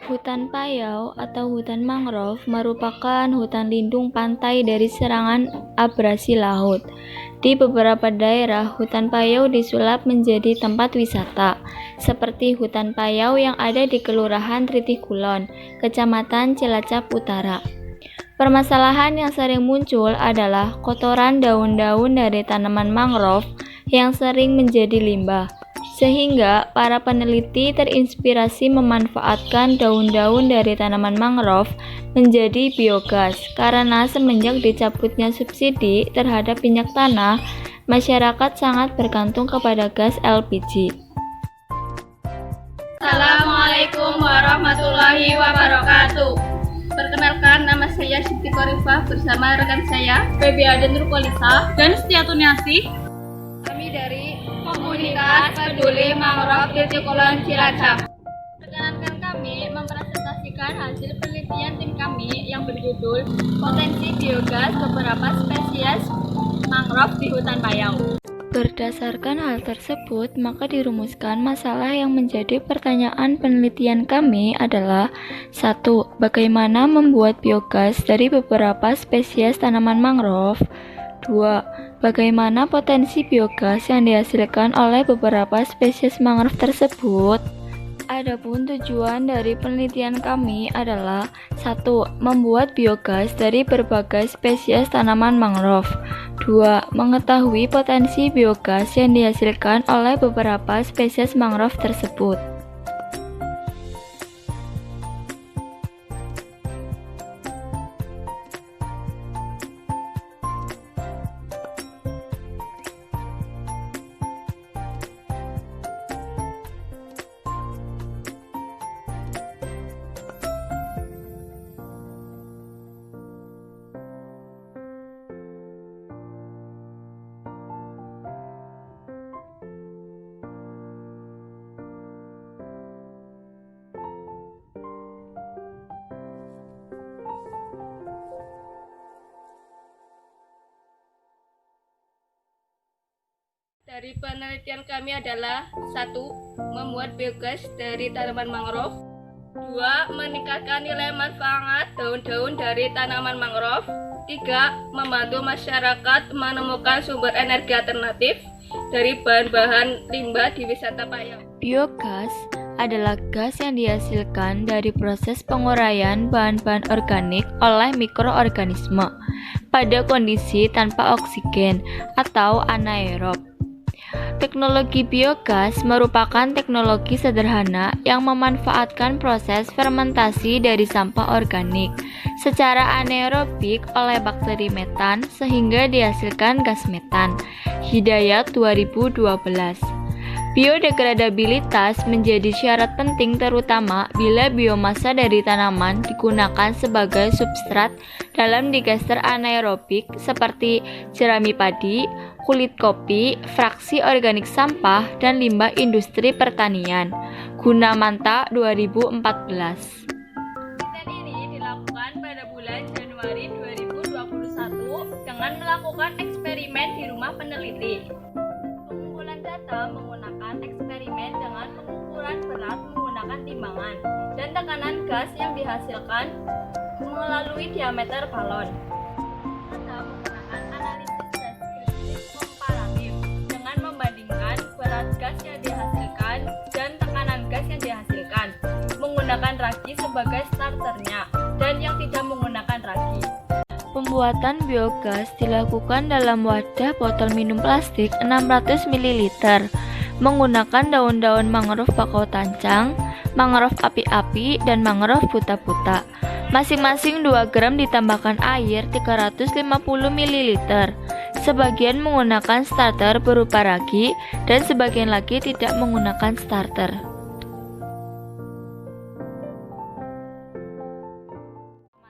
Hutan payau atau hutan mangrove merupakan hutan lindung pantai dari serangan abrasi laut. Di beberapa daerah, hutan payau disulap menjadi tempat wisata, seperti hutan payau yang ada di Kelurahan Tritih Kulon, Kecamatan Cilacap Utara. Permasalahan yang sering muncul adalah kotoran daun-daun dari tanaman mangrove yang sering menjadi limbah, sehingga para peneliti terinspirasi memanfaatkan daun-daun dari tanaman mangrove menjadi biogas. Karena semenjak dicabutnya subsidi terhadap minyak tanah, masyarakat sangat bergantung kepada gas LPG. Assalamualaikum warahmatullahi wabarakatuh. Perkenalkan, nama saya Siti Korifah bersama rekan saya Febi Aden Rukolisa dan Setiatuniasi. Kami dari Komunitas Peduli Mangrove Tritih Kulon Cilacap. Perkenalkan, kami mempresentasikan hasil penelitian tim kami yang berjudul Potensi Biogas Beberapa Spesies Mangrove di Hutan Payau. Berdasarkan hal tersebut, maka dirumuskan masalah yang menjadi pertanyaan penelitian kami adalah 1. Bagaimana membuat biogas dari beberapa spesies tanaman mangrove? 2. Bagaimana potensi biogas yang dihasilkan oleh beberapa spesies mangrove tersebut? Adapun tujuan dari penelitian kami adalah 1. Membuat biogas dari berbagai spesies tanaman mangrove. 2. Mengetahui potensi biogas yang dihasilkan oleh beberapa spesies mangrove tersebut. Dari penelitian kami adalah 1. Membuat biogas dari tanaman mangrove. 2. Meningkatkan nilai manfaat daun-daun dari tanaman mangrove. 3. Membantu masyarakat menemukan sumber energi alternatif dari bahan-bahan limbah di wisata payau. Biogas adalah gas yang dihasilkan dari proses penguraian bahan-bahan organik oleh mikroorganisme pada kondisi tanpa oksigen atau anaerob. Teknologi biogas merupakan teknologi sederhana yang memanfaatkan proses fermentasi dari sampah organik secara anaerobik oleh bakteri metan sehingga dihasilkan gas metan. Hidayat 2012. Biodegradabilitas menjadi syarat penting terutama bila biomasa dari tanaman digunakan sebagai substrat dalam digester anaerobik seperti jerami padi, kulit kopi, fraksi organik sampah, dan limbah industri pertanian. Gunamanta 2014. Penelitian ini dilakukan pada bulan Januari 2021 dengan melakukan eksperimen di rumah peneliti. Pengumpulan data menggunakan eksperimen dengan pengukuran berat menggunakan timbangan dan tekanan gas yang dihasilkan melalui diameter balon. Data menggunakan analisis deskriptif komparatif dengan membandingkan berat gas yang dihasilkan dan tekanan gas yang dihasilkan, menggunakan ragi sebagai starternya dan yang tidak menggunakan ragi. Pembuatan biogas dilakukan dalam wadah botol minum plastik 600 ml menggunakan daun-daun mangrove bakau tancang, mangrove api-api, dan mangrove buta-buta. Masing-masing 2 gram ditambahkan air 350 ml. Sebagian menggunakan starter berupa ragi dan sebagian lagi tidak menggunakan starter.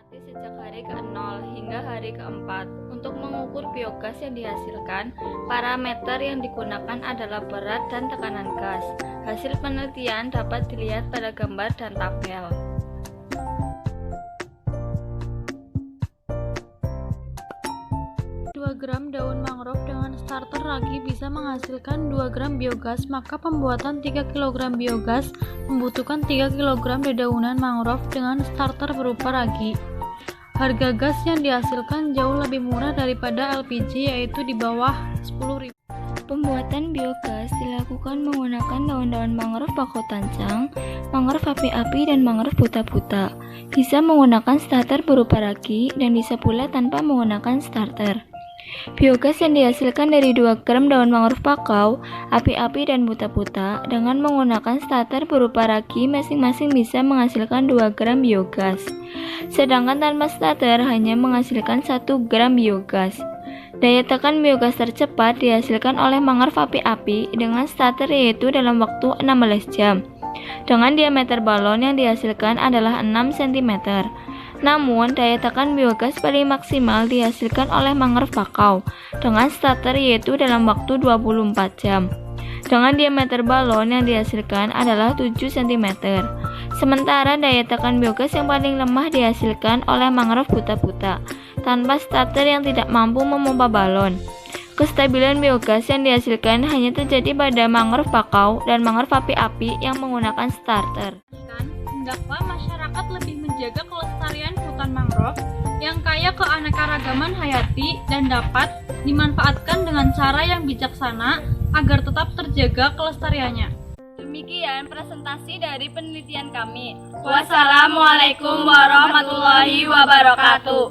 Sejak hari ke-0 hingga hari ke-4. Untuk mengukur biogas yang dihasilkan, parameter yang digunakan adalah berat dan tekanan gas. Hasil penelitian dapat dilihat pada gambar dan tabel. gram daun mangrove dengan starter ragi bisa menghasilkan 2 gram biogas, maka pembuatan 3 kg biogas membutuhkan 3 kg dedaunan mangrove dengan starter berupa ragi. Harga gas yang dihasilkan jauh lebih murah daripada LPG, yaitu di bawah 10.000. Pembuatan biogas dilakukan menggunakan daun-daun mangrove bakau tancang, mangrove api-api, dan mangrove buta-buta. Bisa menggunakan starter berupa ragi dan bisa pula tanpa menggunakan starter. Biogas yang dihasilkan dari 2 gram daun mangrove bakau, api-api, dan buta-buta dengan menggunakan starter berupa ragi masing-masing bisa menghasilkan 2 gram biogas. Sedangkan tanpa starter hanya menghasilkan 1 gram biogas. Daya tekan biogas tercepat dihasilkan oleh mangrove api-api dengan starter yaitu dalam waktu 16 jam. Dengan diameter balon yang dihasilkan adalah 6 cm. Namun, daya tekan biogas paling maksimal dihasilkan oleh mangrove bakau dengan starter yaitu dalam waktu 24 jam. Dengan diameter balon yang dihasilkan adalah 7 cm. Sementara daya tekan biogas yang paling lemah dihasilkan oleh mangrove buta-buta tanpa starter yang tidak mampu memompa balon. Kestabilan biogas yang dihasilkan hanya terjadi pada mangrove bakau dan mangrove api-api yang menggunakan starter. Hendaklah masyarakat lebih menjaga kelestarian hutan mangrove yang kaya keanekaragaman hayati dan dapat dimanfaatkan dengan cara yang bijaksana agar tetap terjaga kelestariannya. Demikian presentasi dari penelitian kami. Wassalamualaikum warahmatullahi wabarakatuh.